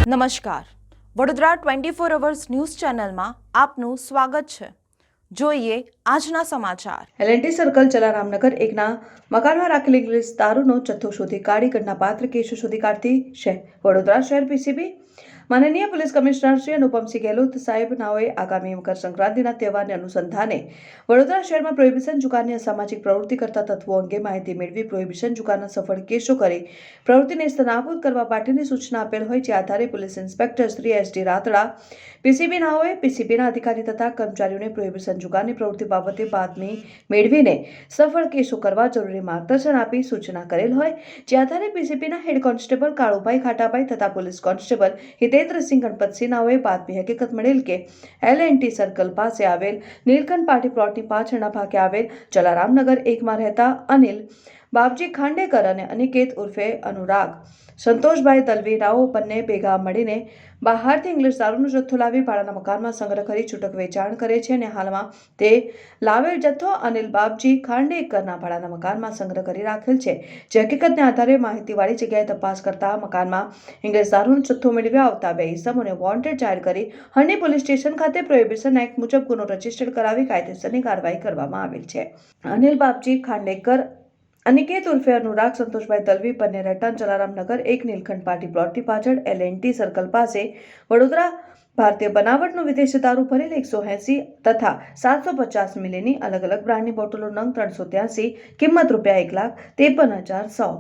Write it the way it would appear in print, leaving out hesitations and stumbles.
નમસ્કાર, Vadodara 24 hours news ચેનલમાં આપનું સ્વાગત છે। જોઈએ આજના સમાચાર। એલએનટી સર્કલ જલારામનગર એકના મકાનમાં રાખેલી ઇંગ્લિશ દારૂનો જથ્થો શોધી કાઢી ઘટનાપાત્ર કેસો શોધી કાઢતી છે વડોદરા શહેર પીસીબી। માનનીય પોલીસ કમિશનર શ્રી અનુપમસિંહ ગેહલોત સાહેબ નાઓએ આગામી મકર સંક્રાંતિના તહેવારને અનુસંધાને વડોદરા શહેરમાં પ્રોહિબિશન જુગારની અસામાજિક પ્રવૃત્તિ કરતા તત્વો અંગે માહિતી મેળવી પ્રોહિબિશન જુગારના સફળ કેસો કરી પ્રવૃત્તિને નાબૂદ કરવા માટેની સૂચના આપેલ હોય જે આધારે police inspector Shri SD Ratada PCB નાઓએ પીસીબીના અધિકારી તથા કર્મચારીઓને પ્રોહિબિશન જુગારની પ્રવૃત્તિ બાબતે બાતમી મેળવીને સફળ કેસો કરવા જરૂરી માર્ગદર્શન આપી સૂચના કરેલ હોય જે આધારે પીસીબીના હેડ કોન્સ્ટેબલ કાળુભાઈ ખાટાભાઈ તથા પોલીસ કોન્સ્ટેબલ હિતેન્દ્રસિંહ ગણપતસિંહ નાઓએ બાતમી હકીકત મળેલ કે એલએનટી સર્કલ પાસે આવેલ નીલકંઠ પાર્ટી પ્લોટની પાછળના ભાગે આવેલ જલારામનગર એકમાં રહેતા અનિલ બાપજી ખાંડેકર અને અનિકેત ઉર્ફે અનુરાગ સંતોષભાઈ દલવી નાઓ બંને ભેગા મળીને બહારથી ઇંગ્લિશ દારૂનો જથ્થો લાવી ભાડાના મકાનમાં સંગ્રહ કરી છૂટક વેચાણ કરે છે અને હાલમાં તે લાવેલ જથ્થો અનિલ બાપજી ખાંડેકરના ભાડાના મકાનમાં સંગ્રહ કરી રાખેલ છે જે હકીકતને આધારે માહિતીવાળી જગ્યાએ તપાસ કરતા મકાનમાં ઇંગ્લિશ દારૂનો જથ્થો મેળવી આવતા બે ઇસમોને વોન્ટેડ જાહેર કરી હરણી પોલીસ સ્ટેશન ખાતે પ્રોહિબિશન એક્ટ મુજબ ગુનો રજીસ્ટર કરાવી કાયદેસરની કાર્યવાહી કરવામાં આવેલ છે। અનિલ બાપજી ખાંડેકર અનિકેત ઉર્ફે અનુરાગ સંતોષભાઈ દલવી બંને રહેઠાણ જલારામનગર એક નીલકંઠ પાર્ટી પ્લોટની પાછળ એલએનટી સર્કલ પાસે વડોદરા ભારતીય બનાવટનો વિદેશી દારૂ ભરેલ 180 તથા 750 મિલીની અલગ અલગ બ્રાન્ડની બોટલો નંગ 383 કિંમત ₹1,53,100